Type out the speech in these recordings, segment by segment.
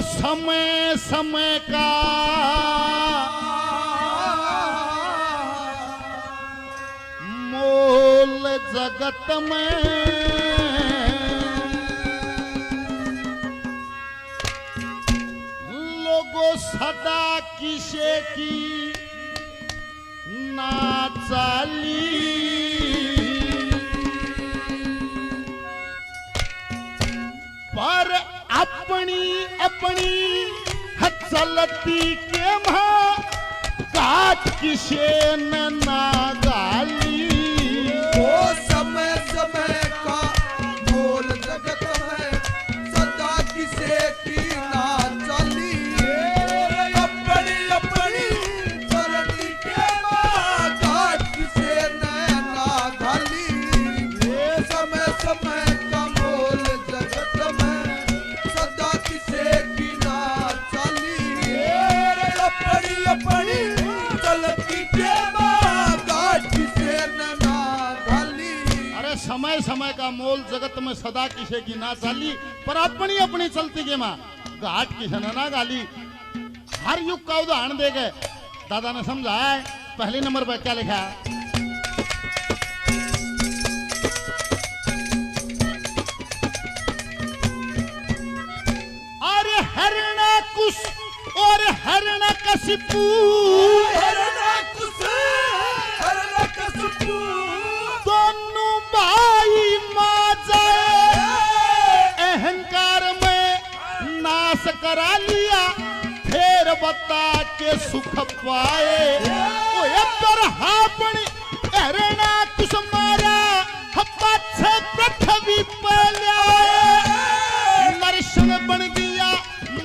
समय समय का मोल जगत में, लोगों सदा किसे की ना चाली, पर अपनी अपनी चलती के मां काट किसे न ना गाली। वो समय समय का मोल जगत में सदा किसे की ना चली, अपनी अपनी चलती के मां काट किसे न ना गाली। समय समय का मोल जगत में सदा किसे की ना चली, अपनी अपनी चलती के मां काट किसे न ना गाली। अरे समय समय का मोल जगत में सदा किसे की ना चाली, पर अपनी अपनी चलती के मां घाट किसे न ना गाली। हर युग का उदाहरण दे गए दादा ने समझाया। पहले नंबर पर क्या लिखा है? अरे हिरण्यकुश और हिरण्यकशिपु दोनों भाई मां जाए अहंकार में नाश करा लिया, फिर बता के सुख पाए। ओए पर हापनी हिरण्यकुश मारा पाछे पृथ्वी पर लाए, नरसिंह बन गया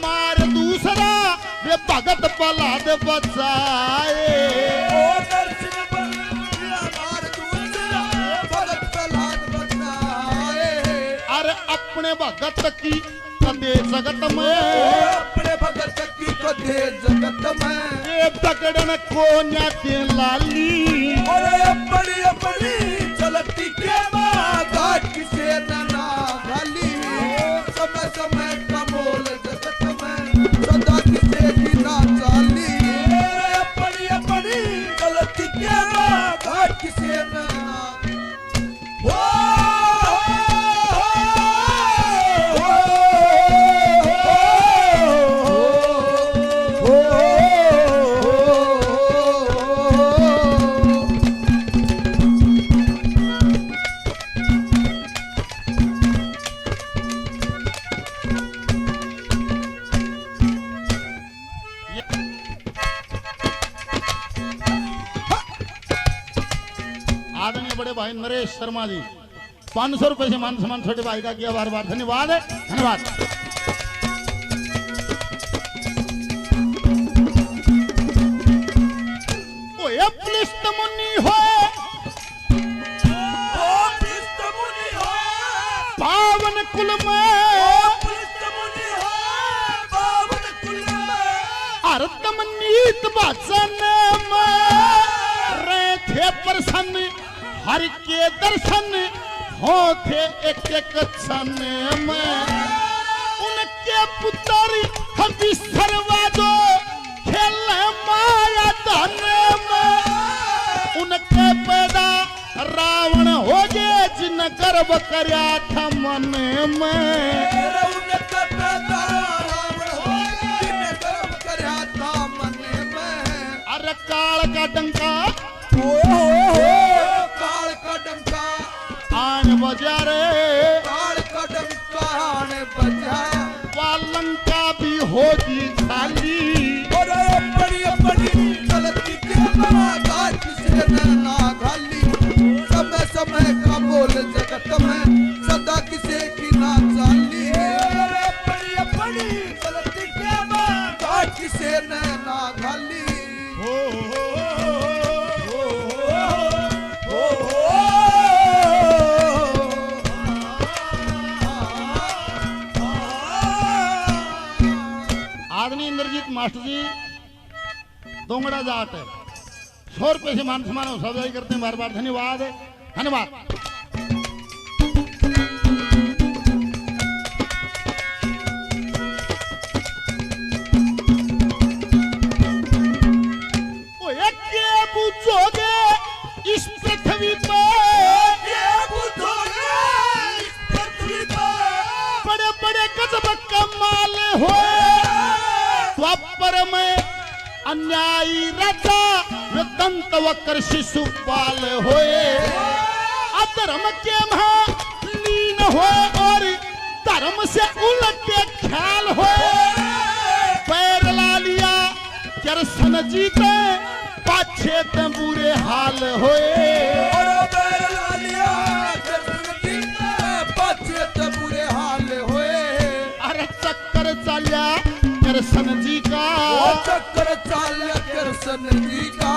मार दूसरा वे भगत प्रहलाद बचाए। अरे अपने भगत की कदे जगत में, अपने भगत की कदे जगत में ये पकड़न को न दे लाली। और अपनी अपनी चलती के मां घाट किसे न ना गाली। समय समय का मोल जगत में सदा किसे की ना चाली, अपनी अपनी चलती के मां घाट किसे न ना। आदरणीय बड़े भाई नरेश शर्मा जी 500 रुपए से मान सम्मान छोटे भाई का किया बार बार धन्यवाद है। धन्यवाद। ओए पुलिस मुनि हो पावन कुल में, अरदम नीत भजन में रे थे प्रसन्न, हर के दर्शन होते एक एक क्षण में। उनके पुत्र हम विसरवा दो खेल माया धन में, उनके पैदा रावण हो गए जिन गर्भ करया था मन में। अरे काल का डंका काल का डंका आन बजा रे, काल का डंका आने बजा, लंका भी होगी खाली। और अपनी अपनी चलती के मां घाट किसे न ना गाली। समय समय का मोल जगत में सदा किसे की ना चाली, अपनी अपनी चलती के मां घाट किसे न ना गाली। आदरणीय इंद्रजीत मास्टर जी दोंगड़ा जाट 100 रुपए से मान सम्मान सौदाई करते हैं बार बार धन्यवाद। धन्यवाद। बड़े गजब कमाल होए द्वापर में अन्यायी राजा वे दंत वक्र शिशुपाल होए अधर्म के लीन होए और धर्म से उलटे ख्याल होए पैर ला लिया कृष्ण जी के पाछे ते बुरे हाल होए चक्कर चालिया कृष्ण जी का चक्कर चालिया कृष्ण जी का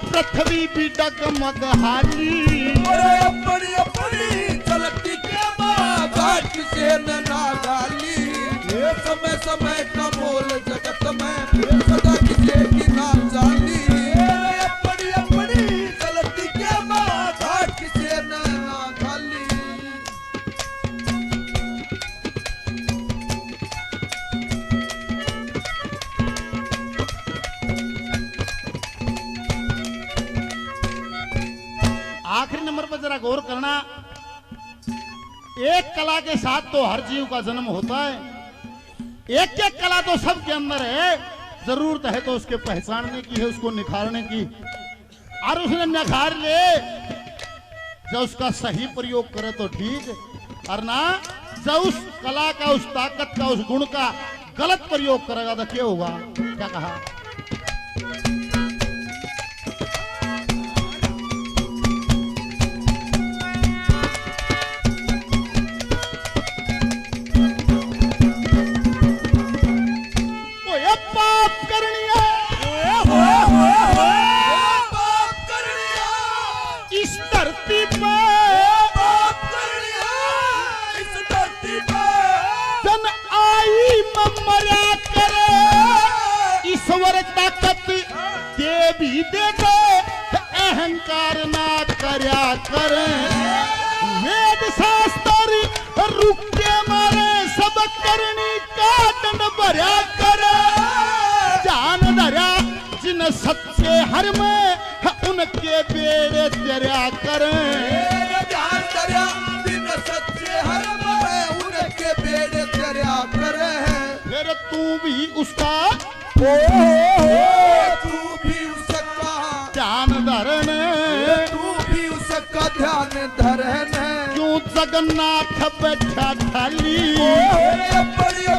पृथ्वी भी डगमग हाली अपनी अपनी चलती के घाट से ना डाली समय समय का मोल जगत में सदा किसे की ना जानी अपनी अपनी चलती के घाट से ना डाली आखिरी नंबर पर जरा गौर करना एक कला के साथ तो हर जीव का जन्म होता है एक एक कला तो सबके अंदर है जरूरत है तो उसके पहचानने की है उसको निखारने की और उसने निखार ले जब उसका सही प्रयोग करे तो ठीक और ना जब उस कला का उस ताकत का उस गुण का गलत प्रयोग करेगा तो क्या होगा क्या कहा ताकत दे भी दे दो अहंकार ना करया कर वेद शास्त्र रुक के मारे सब करनी का दंड भरा कर जान धरा जिन सच्चे हर में उनके बेड़े तेरा कर जान धरा जिन सच्चे हर में उनके बेड़े तेरा कर फिर तू भी उसका तू भी उसका ध्यान धरन तू भी उसका ध्यान धरन क्यों जगन्नाथ बैठा थाली बड़ी